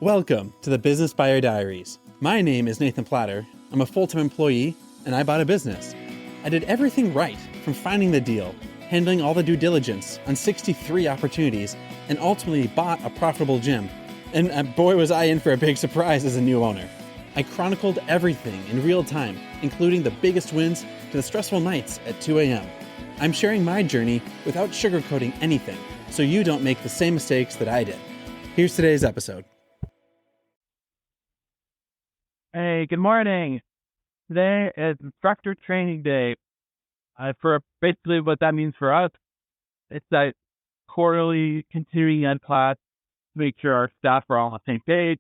Welcome to the Business Buyer Diaries. My name is Nathan Platter. I'm a full-time employee, and I bought a business. I did everything right, from finding the deal, handling all the due diligence on 63 opportunities, and ultimately bought a profitable gym. And boy, was I in for a big surprise as a new owner. I chronicled everything in real time, including the biggest wins to the stressful nights at 2 a.m. I'm sharing my journey without sugarcoating anything, so you don't make the same mistakes that I did. Here's today's episode. Hey, good morning. Today is instructor training day. For basically what that means for us, it's that quarterly continuing ed class to make sure our staff are all on the same page.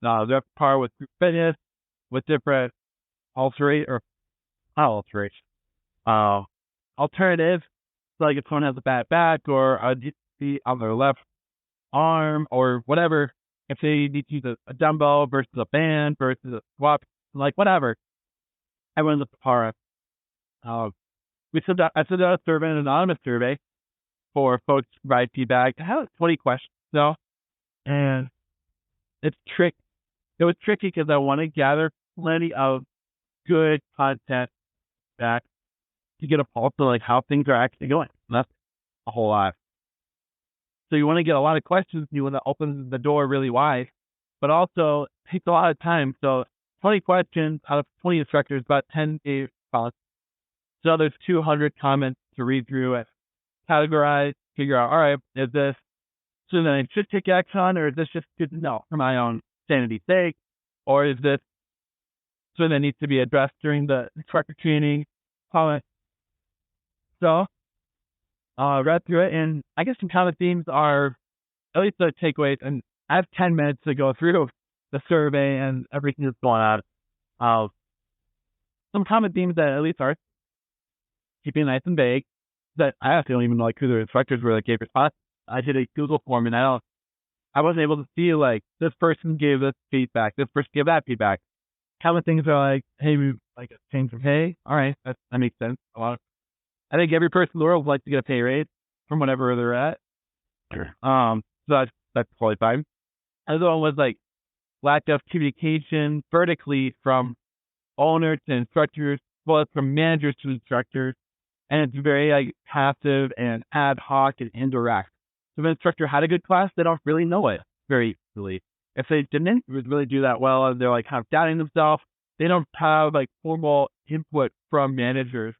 They're up to par with group fitness, with different alternatives, like if someone has a bad back or a DP on their left arm or whatever. If they need to use a dumbbell versus a band versus a squat, like whatever, everyone's up to par. I sent out a survey, an anonymous survey, for folks to provide feedback. I had 20 questions though, and it was tricky because I want to gather plenty of good content back to get a pulse of like how things are actually going. And that's a whole lot. So you want to get a lot of questions. You want to open the door really wide, but also it takes a lot of time. So 20 questions out of 20 instructors, about 10 gave response. So there's 200 comments to read through and categorize, figure out, all right, is this something that I should take action on, or is this just good to know for my own sanity's sake? Or is this something that needs to be addressed during the instructor training? So read through it, and I guess some common themes are, at least the takeaways, and I have 10 minutes to go through the survey and everything that's going on. Some common themes that at least are keeping it nice and vague, that I actually don't even know like who the instructors were that gave response. I did a Google form, and I wasn't able to see like this person gave this feedback, this person gave that feedback. Common things are like, hey, we like a change from pay. All right, that makes sense. I think every person in the world would like to get a pay raise from whatever they're at. Sure. So that's totally fine. Another one was like lack of communication vertically from owners to instructors, well, from managers to instructors, and it's very like passive and ad hoc and indirect. So if an instructor had a good class, they don't really know it very easily. If they didn't really do that well, and they're like kind of doubting themselves, they don't have like formal input from managers.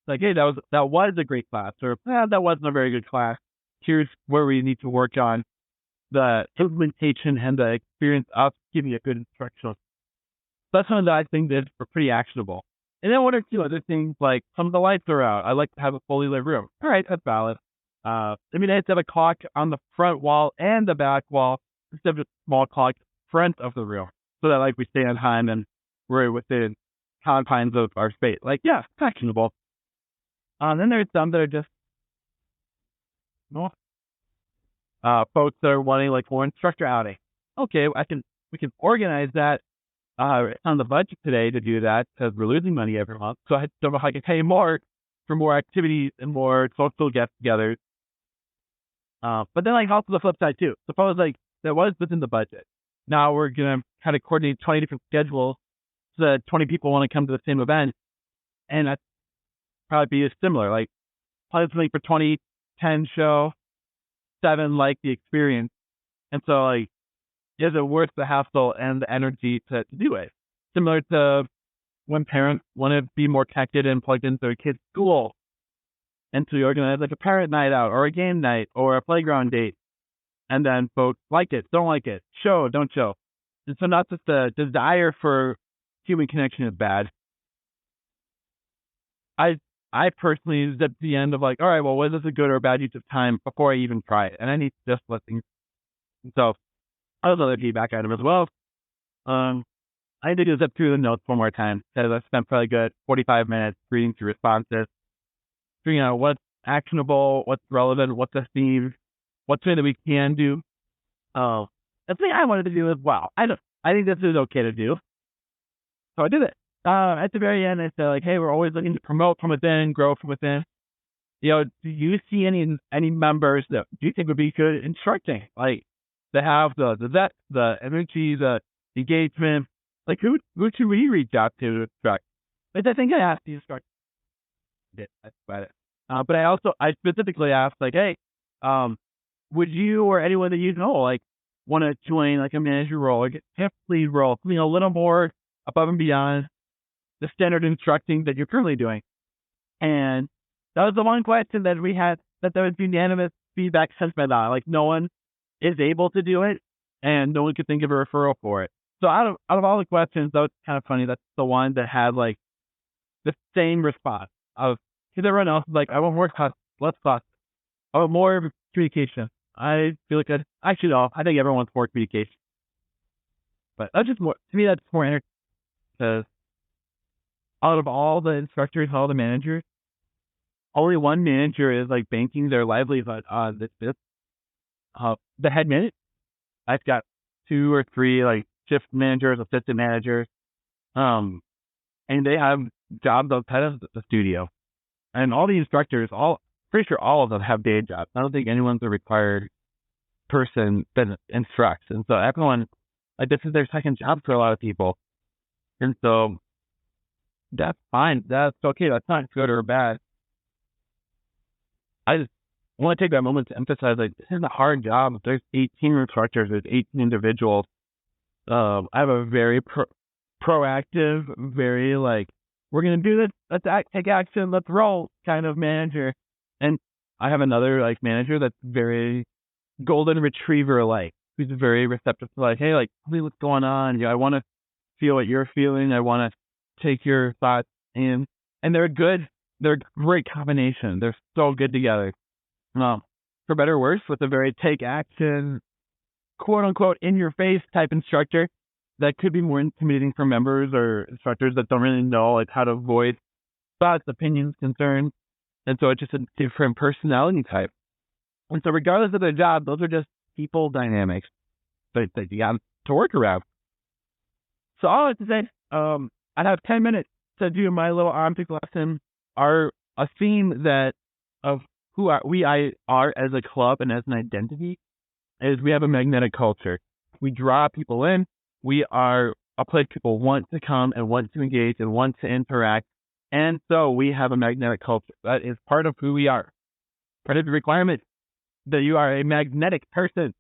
Like, hey, that was a great class, or that wasn't a very good class. Here's where we need to work on the implementation and the experience of giving a good instruction. That's something that I think that are pretty actionable. And then one or two other things, like some of the lights are out. I like to have a fully lit room. All right, that's valid. I mean, I have to have a clock on the front wall and the back wall instead of just a small clock front of the room, so that like we stay on time and we're within confines of our space. Like, yeah, it's actionable. Then there's some that are just folks that are wanting like more instructor outing. Okay, we can organize that on the budget today to do that because we're losing money every month. So I don't know how I can pay more for more activities and more social get-togethers. But then like also the flip side too. Suppose like that was within the budget. Now we're gonna kind of coordinate 20 different schedules so that 20 people want to come to the same event, and that's probably be similar. Like probably something for 2010 show, 7 like the experience, and so like is it worth the hassle and the energy to do it? Similar to when parents want to be more connected and plugged into their kids' school, and so you organize like a parent night out or a game night or a playground date, and then folks like it, don't like it, show, don't show. And so not just the desire for human connection is bad. I personally is at the end of like, all right, well, was this a good or a bad use of time before I even try it? And I need to just let things. So that was another feedback item as well. I need to zip through the notes one more time because I spent probably good 45 minutes reading through responses, figuring out what's actionable, what's relevant, what's a theme, what's something that we can do. The thing I wanted to do is, wow, I think this is okay to do. So I did it. At the very end, I said like, hey, we're always looking to promote from within, grow from within. Do you see any members that do you think would be good instructing? Like, They have the energy, the engagement. Like who should we reach out to instruct? Like I think I asked the instructor. That's about it. But I specifically asked like, hey, would you or anyone that you know like want to join like a manager role, like a tip lead role, a little more above and beyond the standard instructing that you're currently doing? And that was the one question that we had that there was unanimous feedback sent by that. Like no one is able to do it, and no one could think of a referral for it. So out of all the questions, that was kind of funny. That's the one that had like the same response of because everyone else is like, I want more cost, less cost. I want more communication. I feel like I think everyone wants more communication. But that's just more, to me, that's more entertaining because out of all the instructors, all the managers, only one manager is like banking their livelihood on this business. The head manager, I've got 2 or 3 like shift managers, assistant managers, and they have jobs outside of the studio. And all the instructors, pretty sure all of them have day jobs. I don't think anyone's a required person that instructs. And so everyone, like this is their second job for a lot of people. And so that's fine. That's okay. That's not good or bad. I just want to take that moment to emphasize like this is a hard job. There's 18 instructors. There's 18 individuals. I have a very proactive, very like, we're going to do this, let's take action, let's roll kind of manager. And I have another like manager that's very golden retriever like, who's very receptive to like, hey, like, tell me what's going on. I want to feel what you're feeling. I want to take your thoughts in. And they're a great combination. They're so good together. For better or worse, with a very take action, quote unquote, in your face type instructor, that could be more intimidating for members or instructors that don't really know like how to voice thoughts, opinions, concerns. And so it's just a different personality type. And so regardless of their job, those are just people dynamics that you got to work around. So all I have to say, I'd have 10 minutes to do my little object lesson. A theme that of who we are as a club and as an identity is we have a magnetic culture. We draw people in. We are a place people want to come and want to engage and want to interact. And so we have a magnetic culture. That is part of who we are. Part of the requirement that you are a magnetic person.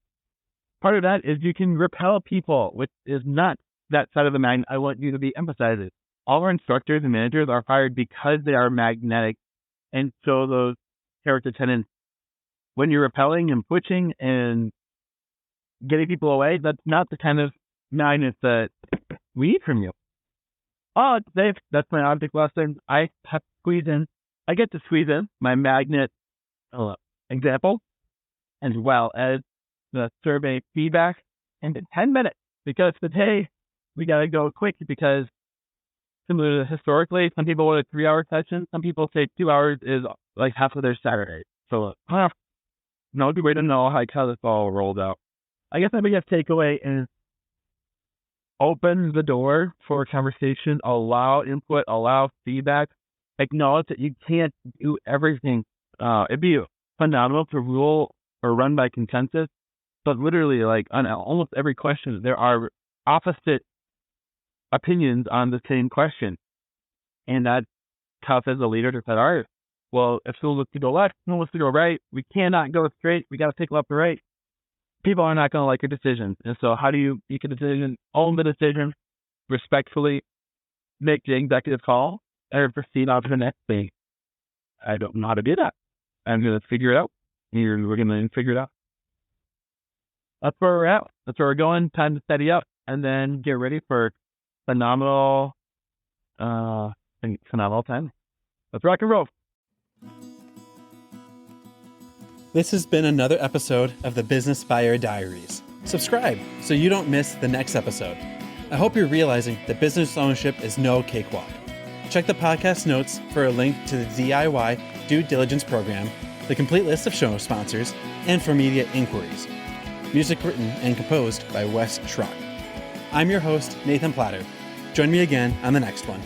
Part of that is you can repel people, which is not that side of the magnet I want you to be emphasizing. All our instructors and managers are hired because they are magnetic and show those character tenets. When you're repelling and pushing and getting people away, that's not the kind of magnet that we need from you. Oh, Dave, that's my object lesson. I get to squeeze in my magnet example as well as the survey feedback into 10 minutes because today we got to go quick because similar to historically, some people want a 3-hour session. Some people say 2 hours is like half of their Saturday. So no good way to know how this all rolled out. I guess my biggest takeaway is open the door for conversation, allow input, allow feedback, acknowledge that you can't do everything. It'd be phenomenal to rule or run by consensus, but literally like on almost every question, there are opposite opinions on the same question. And that's tough as a leader to say, all right, well, if someone wants to go left, someone wants to go right, we cannot go straight. We got to take left or right. People are not going to like your decision. And so how do you make a decision, own the decision, respectfully make the executive call, and proceed on to the next thing? I don't know how to do that. I'm going to figure it out. We're going to figure it out. That's where we're at. That's where we're going. Time to steady up and then get ready for phenomenal time. Let's rock and roll. This has been another episode of the Business Buyer Diaries. Subscribe so you don't miss the next episode. I hope you're realizing that business ownership is no cakewalk. Check the podcast notes for a link to the DIY due diligence program, the complete list of show sponsors, and for media inquiries. Music written and composed by Wes Schrock. I'm your host, Nathan Platter. Join me again on the next one.